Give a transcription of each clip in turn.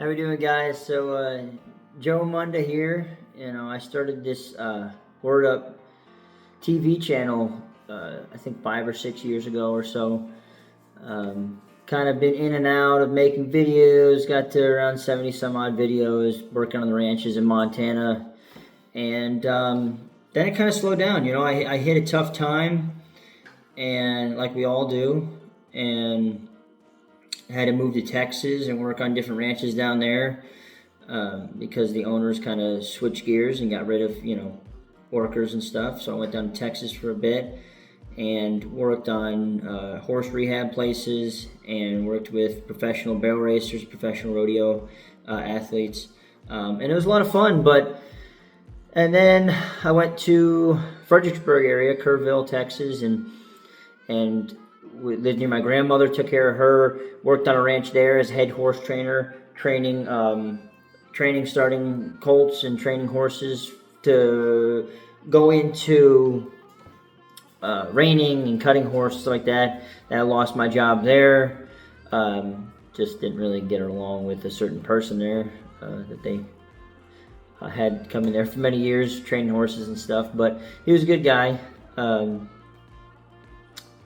How we doing, guys? So, Joe Munda here. I started this Word Up TV channel, I think 5 or 6 years ago or so. Kind of been in and out of making videos, got to around 70 some odd videos, working on the ranches in Montana. And then it kind of slowed down. I hit a tough time, and like we all do, and I had to move to Texas and work on different ranches down there because the owners kind of switched gears and got rid of, workers and stuff. So I went down to Texas for a bit and worked on horse rehab places and worked with professional barrel racers, professional rodeo athletes. And it was a lot of fun, and then I went to Fredericksburg area, Kerrville, Texas, and we lived near my grandmother, took care of her, worked on a ranch there as head horse trainer, training starting colts and training horses to go into reining and cutting horses like that. And I lost my job there. Just didn't really get along with a certain person there that they had come in there for many years, training horses and stuff. But he was a good guy.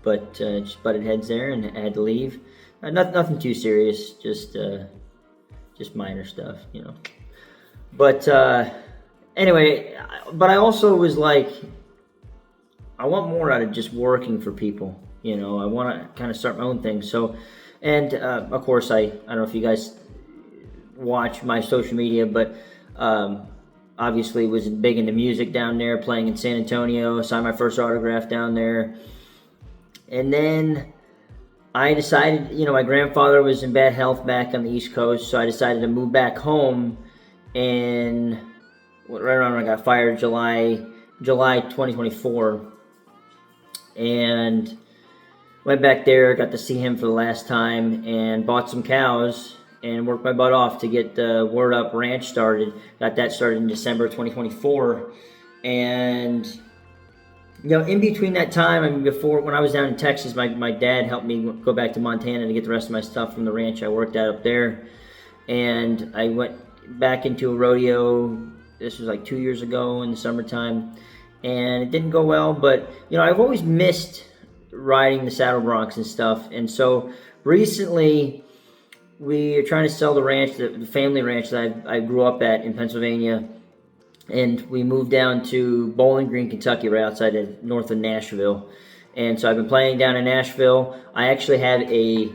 But just butted heads there and I had to leave. Nothing too serious, just minor stuff, But anyway, but I also was like, I want more out of just working for people, I want to kind of start my own thing. So, and of course, I don't know if you guys watch my social media, but obviously was big into music down there, playing in San Antonio, signed my first autograph down there. And then I decided, my grandfather was in bad health back on the East Coast, so I decided to move back home. And right around when I got fired, July 2024, and went back there, got to see him for the last time, and bought some cows and worked my butt off to get the Word Up Ranch started. Got that started in December 2024, and in between that time, before, when I was down in Texas, my dad helped me go back to Montana to get the rest of my stuff from the ranch I worked at up there. And I went back into a rodeo. This was like 2 years ago in the summertime. And it didn't go well, but, I've always missed riding the saddle broncs and stuff. And so recently, we are trying to sell the ranch, the family ranch that I grew up at in Pennsylvania. And we moved down to Bowling Green, Kentucky, right outside of north of Nashville. And so I've been playing down in Nashville. I actually have a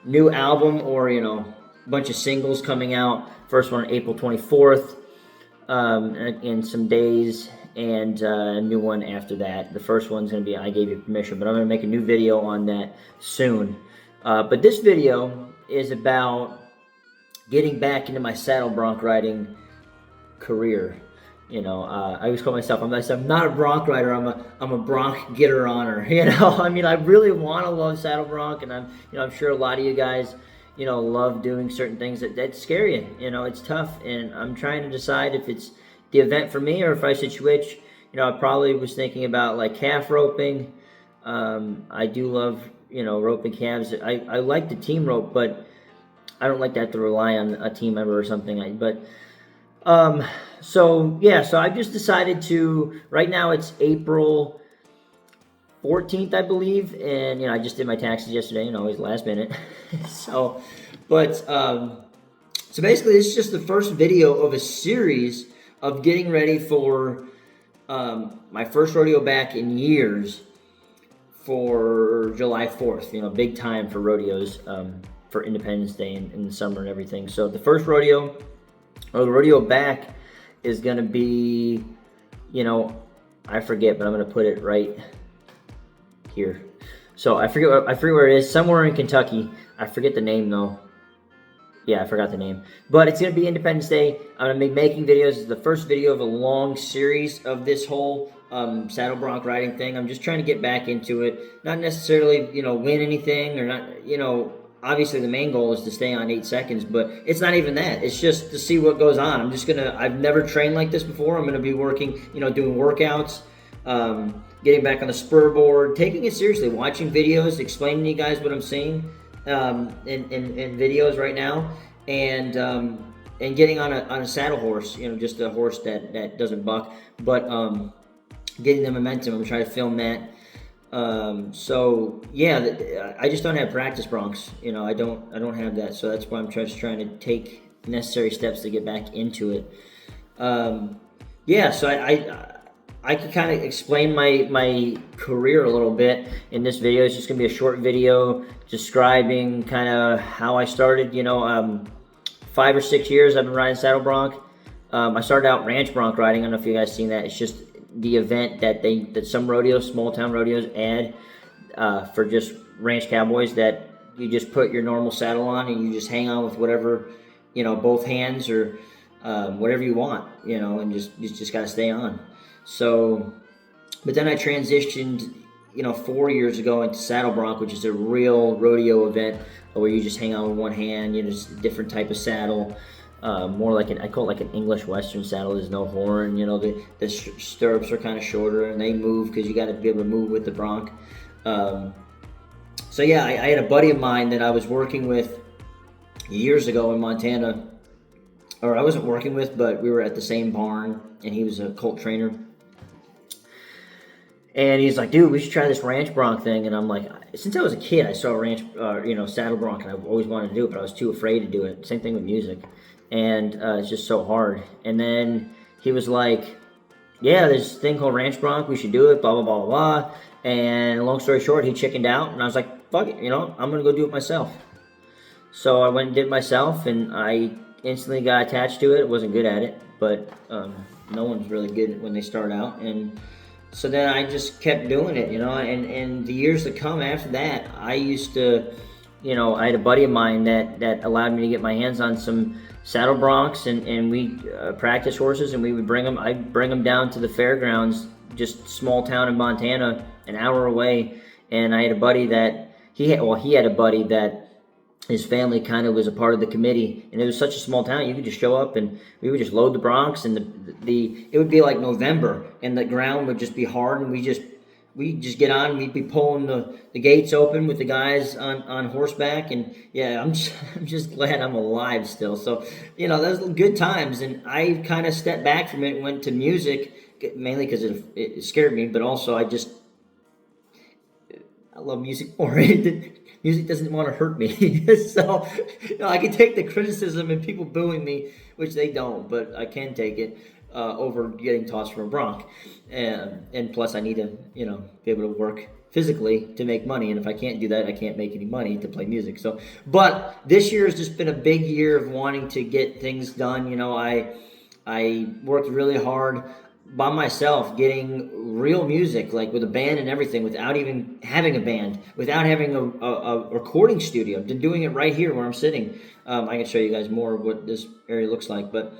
new album, or a bunch of singles coming out. First one on April 24th, in some days, and a new one after that. The first one's going to be I Gave You Permission, but I'm going to make a new video on that soon. But this video is about getting back into my saddle bronc riding career. I always call myself, I'm not a bronc rider, I'm a bronc getter honor. I really want to love saddle bronc, and I'm sure a lot of you guys, love doing certain things that scare you. It's tough, and I'm trying to decide if it's the event for me or if I should switch. I probably was thinking about like calf roping. I do love, roping calves. I like the team rope, but I don't like to have to rely on a team member or something. So I just decided to, right now it's April 14th, I believe, and, I just did my taxes yesterday, always last minute. So basically this is just the first video of a series of getting ready for, my first rodeo back in years for July 4th, big time for rodeos, for Independence Day in the summer and everything. So the first rodeo, or the rodeo back, is going to be, I forget, but I'm going to put it right here. So I forget where it is, somewhere in Kentucky. I forget the name though. Yeah, I forgot the name. But it's going to be Independence Day. I'm going to be making videos. It's the first video of a long series of this whole saddle bronc riding thing. I'm just trying to get back into it. Not necessarily, win anything or not, obviously the main goal is to stay on 8 seconds, but it's not even that. It's just to see what goes on. I've never trained like this before. I'm gonna be working, doing workouts, getting back on the spur board, taking it seriously, watching videos, explaining to you guys what I'm seeing in videos right now, and getting on a saddle horse, just a horse that doesn't buck, but getting the momentum. I'm trying to film that. So yeah, I just don't have practice broncs. I don't have that, so that's why I'm just trying to take necessary steps to get back into it. Yeah, so I can kind of explain my career a little bit in this video. It's just gonna be a short video describing kind of how I started. 5 or 6 years I've been riding saddle bronc. I started out ranch bronc riding. I don't know if you guys seen that. It's just the event that some rodeos, small town rodeos, add for just ranch cowboys, that you just put your normal saddle on and you just hang on with whatever, both hands or whatever you want, and you just got to stay on. So, but then I transitioned, 4 years ago into saddle bronc, which is a real rodeo event where you just hang on with one hand, just a different type of saddle. More like I call it like an English Western saddle. There's no horn, the stirrups are kind of shorter and they move because you got to be able to move with the bronc. So yeah, I had a buddy of mine that I was working with years ago in Montana, or I wasn't working with, but we were at the same barn, and he was a colt trainer. And he's like, dude, we should try this ranch bronc thing. And I'm like, since I was a kid, I saw ranch, saddle bronc, and I've always wanted to do it, but I was too afraid to do it. Same thing with music. And it's just so hard. And then he was like, yeah, there's this thing called ranch bronc. We should do it, blah, blah, blah, blah, blah. And long story short, he chickened out. And I was like, fuck it, I'm going to go do it myself. So I went and did it myself, and I instantly got attached to it. Wasn't good at it, but no one's really good when they start out. And so then I just kept doing it, and the years to come after that, I used to, I had a buddy of mine that allowed me to get my hands on some saddle broncs, and we practice horses, and I'd bring them down to the fairgrounds, just small town in Montana, an hour away. And I had a buddy that he had a buddy that his family kind of was a part of the committee, and it was such a small town. You could just show up, and we would just load the broncs, and it would be like November, and the ground would just be hard, and we just get on, and we'd be pulling the gates open with the guys on horseback. And yeah, I'm just glad I'm alive still. So those were good times, and I kind of stepped back from it and went to music, mainly because it scared me, but also I love music more. Music doesn't want to hurt me. So, I can take the criticism and people booing me, which they don't, but I can take it over getting tossed from a bronc. And plus I need to, be able to work physically to make money. And if I can't do that, I can't make any money to play music. So, but this year has just been a big year of wanting to get things done. I worked really hard by myself, getting real music, like with a band and everything, without even having a band, without having a recording studio. I've been doing it right here where I'm sitting. I can show you guys more of what this area looks like, but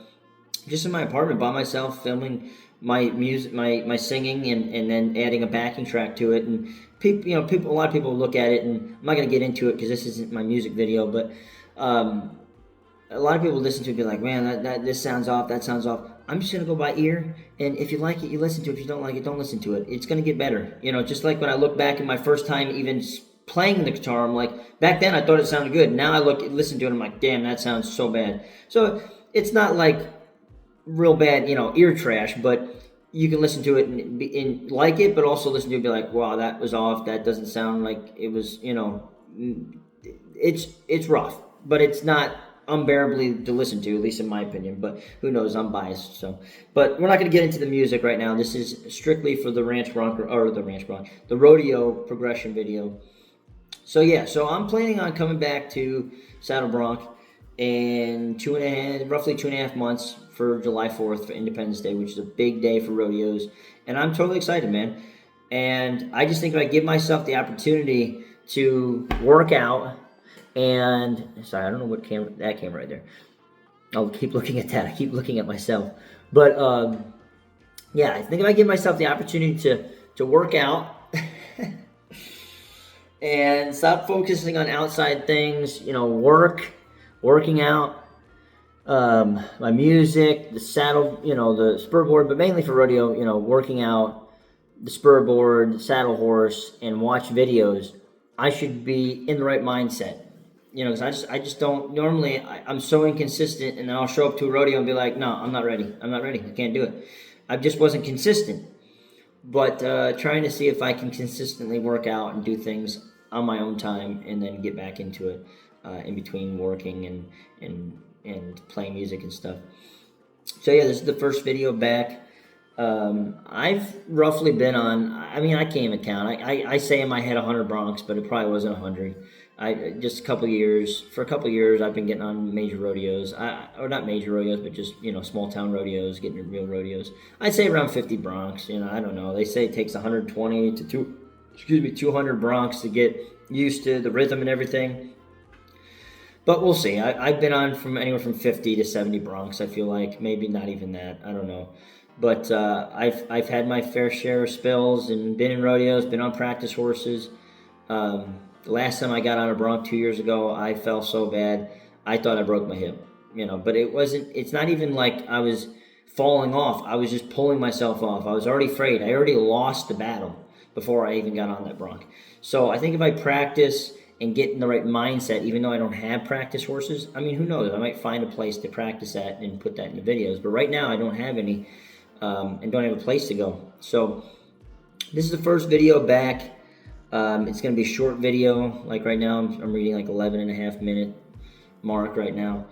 just in my apartment by myself, filming my music, my singing, and then adding a backing track to it. And people, a lot of people look at it, and I'm not going to get into it because this isn't my music video, but a lot of people listen to it and be like, man, that this sounds off, that sounds off. I'm just going to go by ear, and if you like it, you listen to it. If you don't like it, don't listen to it. It's going to get better. Just like when I look back at my first time even playing the guitar, I'm like, back then I thought it sounded good. Now I listen to it, I'm like, damn, that sounds so bad. So it's not like real bad, ear trash, but you can listen to it and like it, but also listen to it and be like, wow, that was off. That doesn't sound like it was, it's rough, but it's not unbearably to listen to, at least in my opinion. But who knows? I'm biased. So, but we're not going to get into the music right now. This is strictly for the the rodeo progression video. So yeah, so I'm planning on coming back to saddle bronc in roughly 2.5 months for July 4th for Independence Day, which is a big day for rodeos, and I'm totally excited, man. And I just think if I give myself the opportunity to work out, and sorry, I don't know what camera right there. I'll keep looking at that. I keep looking at myself, but yeah, I think if I give myself the opportunity to work out and stop focusing on outside things, working out, my music, the saddle, the spur board, but mainly for rodeo, working out, the spur board, saddle horse, and watch videos, I should be in the right mindset. You know, because I just don't normally. I'm so inconsistent, and then I'll show up to a rodeo and be like, no, I'm not ready. I'm not ready. I can't do it. I just wasn't consistent. But trying to see if I can consistently work out and do things on my own time, and then get back into it in between working and playing music and stuff. So yeah, this is the first video back. I've roughly been on. I mean, I can't even count. I say in my head 100 broncs, but it probably wasn't 100. I just a couple years. For a couple years, I've been getting on major rodeos. Or not major rodeos, but just small town rodeos, getting to real rodeos. I'd say around 50 broncs. I don't know. They say it takes 120 to 200 broncs to get used to the rhythm and everything. But we'll see. I've been on from anywhere from 50 to 70 broncs. I feel like maybe not even that. I don't know. But I've had my fair share of spills and been in rodeos, been on practice horses. The last time I got on a bronc 2 years ago, I fell so bad I thought I broke my hip. But it wasn't. It's not even like I was falling off. I was just pulling myself off. I was already afraid. I already lost the battle before I even got on that bronc. So I think if I practice and get in the right mindset, even though I don't have practice horses, I mean, who knows? I might find a place to practice at and put that in the videos. But right now, I don't have any. And don't have a place to go. So this is the first video back. It's going to be a short video. Like right now, I'm reading like 11.5 minute mark right now.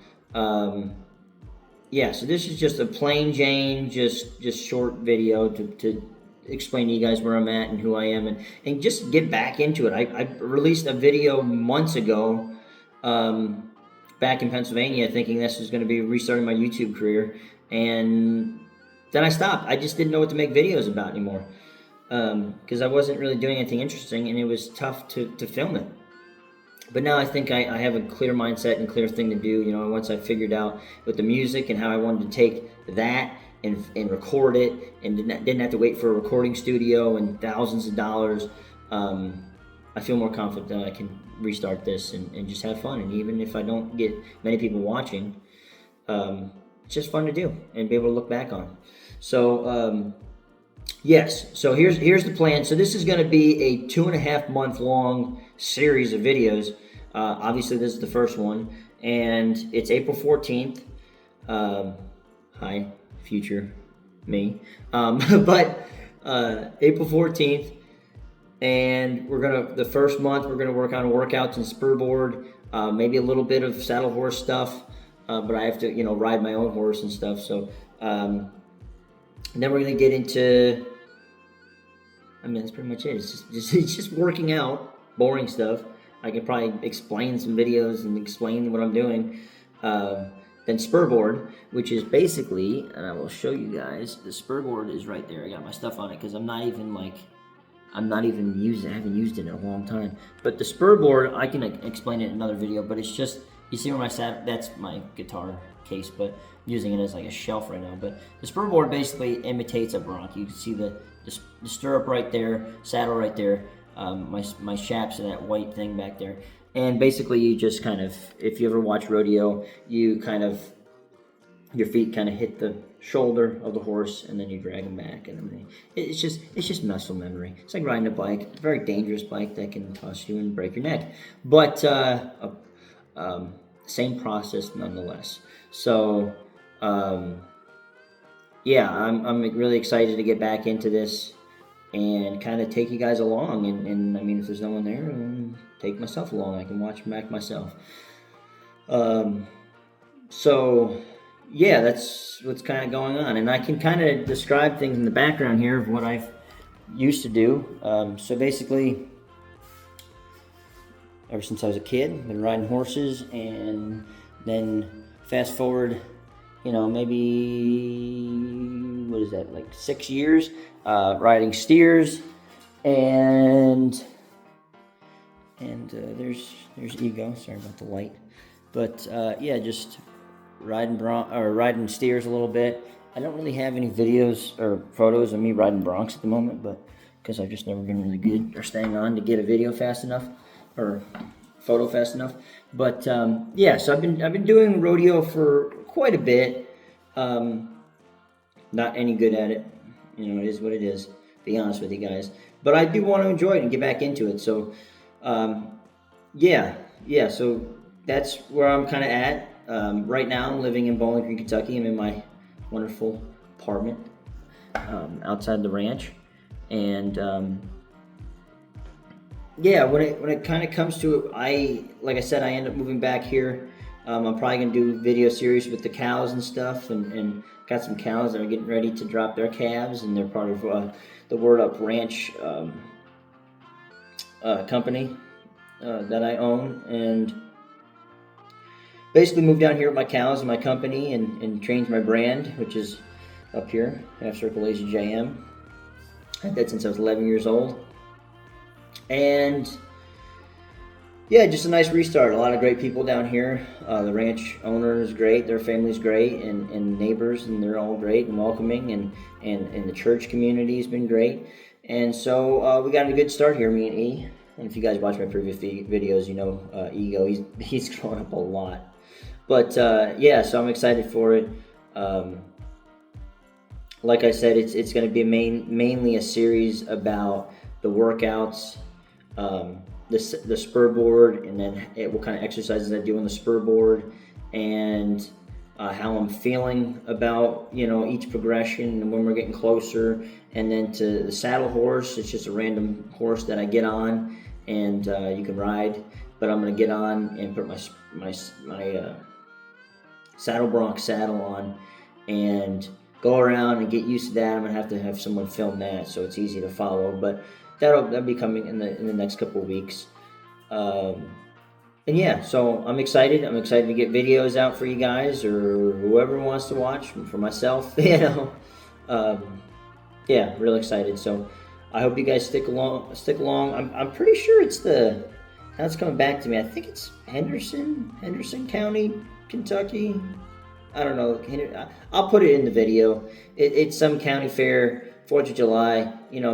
Yeah, so this is just a plain Jane, just short video to explain to you guys where I'm at and who I am, and just get back into it. I released a video months ago back in Pennsylvania thinking this was going to be restarting my YouTube career, and then I stopped. I just didn't know what to make videos about anymore because I wasn't really doing anything interesting, and it was tough to film it. But now I think I have a clear mindset and clear thing to do. Once I figured out with the music and how I wanted to take that and record it, and didn't have to wait for a recording studio and thousands of dollars, I feel more confident that I can restart this and just have fun. And even if I don't get many people watching, it's just fun to do and be able to look back on. So yes, so here's the plan. So this is going to be a 2.5 month long series of videos. Obviously, this is the first one, and it's April 14th. Hi, future me. But April 14th, and the first month we're gonna work on workouts and spur board, maybe a little bit of saddle horse stuff. But I have to, ride my own horse and stuff. So then we're gonna get into. I mean, that's pretty much it. It's just working out, boring stuff. I can probably explain some videos and explain what I'm doing. Then spur board, which is basically, and I will show you guys. The spur board is right there. I got my stuff on it because I haven't used it in a long time. But the spur board, I can explain it in another video. But it's just, you see where my that's my guitar case, but I'm using it as like a shelf right now. But the spur board basically imitates a bronc. You can see the stirrup right there, saddle right there, my shaps and that white thing back there. And basically you just kind of, if you ever watch rodeo, your feet kind of hit the shoulder of the horse, and then you drag them back, and then it's just muscle memory. It's like riding a bike. It's a very dangerous bike that can toss you and break your neck, but same process nonetheless. So yeah, I'm really excited to get back into this and kind of take you guys along. And I mean, if there's no one there, take myself along. I can watch back myself. So yeah, that's what's kind of going on, and I can kind of describe things in the background here of what I've used to do. So basically, ever since I was a kid, I've been riding horses, and then fast forward, maybe, what is that, like 6 years, riding steers, and there's Ego. Sorry about the light, but yeah, just riding steers a little bit. I don't really have any videos or photos of me riding broncs at the moment, but because I've just never been really good or staying on to get a video fast enough or photo fast enough. But yeah, so I've been doing rodeo for quite a bit. Not any good at it. It is what it is, to be honest with you guys. But I do want to enjoy it and get back into it. So yeah. So that's where I'm kind of at right now. I'm living in Bowling Green, Kentucky. I'm in my wonderful apartment outside the ranch, and yeah, when it kind of comes to it, like I said, I end up moving back here. I'm probably gonna do video series with the cows and stuff, and got some cows that are getting ready to drop their calves, and they're part of the Word Up Ranch company that I own, and basically moved down here with my cows and my company, and changed my brand, which is up here, Half Circle Lazy JM. I had that since I was 11 years old. And yeah, just a nice restart. A lot of great people down here. The ranch owner is great. Their family's great, and neighbors, and they're all great and welcoming, and the church community has been great. And so we got a good start here, me and E. And if you guys watch my previous videos, you know Ego. He's grown up a lot. But yeah, so I'm excited for it. Like I said, it's going to be mainly a series about the workouts, the spur board, and then what kind of exercises I do on the spur board, and how I'm feeling about each progression and when we're getting closer. And then to the saddle horse, it's just a random horse that I get on, and you can ride. But I'm going to get on and put my saddle bronc saddle on and go around and get used to that. I'm gonna have someone film that so it's easy to follow, but that'll be coming in the next couple of weeks. And yeah, so I'm excited. I'm excited to get videos out for you guys or whoever wants to watch. For myself, yeah, real excited. So I hope you guys stick along. I'm pretty sure it's now it's coming back to me. I think it's Henderson County, Kentucky. I don't know. I'll put it in the video. It's some county fair, 4th of July,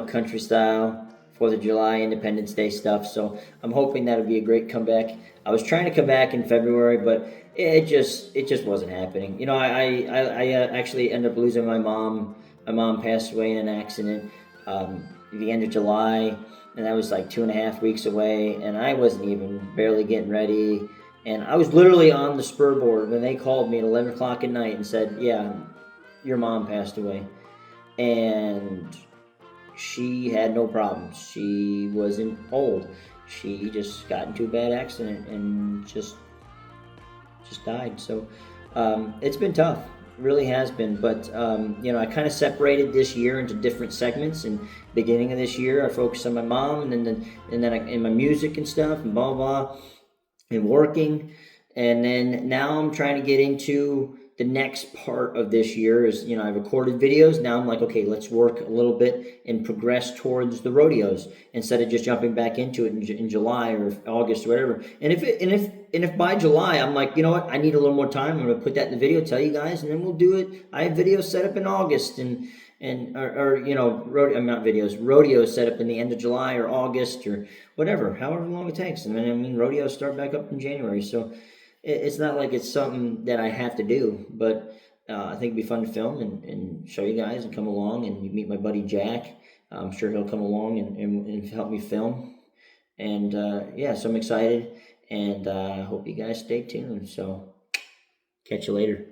country style, 4th of July, Independence Day stuff. So I'm hoping that'll be a great comeback. I was trying to come back in February, but it just wasn't happening. I actually ended up losing my mom. My mom passed away in an accident at the end of July, and that was like 2.5 weeks away, and I wasn't even barely getting ready. And I was literally on the spur board when they called me at 11 o'clock at night and said, yeah, your mom passed away. And she had no problems. She wasn't old. She just got into a bad accident and just died. So it's been tough. It really has been. But, I kind of separated this year into different segments. And beginning of this year, I focused on my mom, and then in my music and stuff and blah, blah. And working, and then now I'm trying to get into the next part of this year is, I recorded videos. Now I'm like, okay, let's work a little bit and progress towards the rodeos instead of just jumping back into it in July or August or whatever. And if by July I'm like, you know what, I need a little more time, I'm gonna put that in the video, tell you guys, and then we'll do it. I have videos set up in August rodeo set up in the end of July or August or whatever, however long it takes. And then, rodeos start back up in January. So it's not like it's something that I have to do, but I think it'd be fun to film and show you guys and come along, and you meet my buddy Jack. I'm sure he'll come along and help me film. And yeah, so I'm excited, and I hope you guys stay tuned. So catch you later.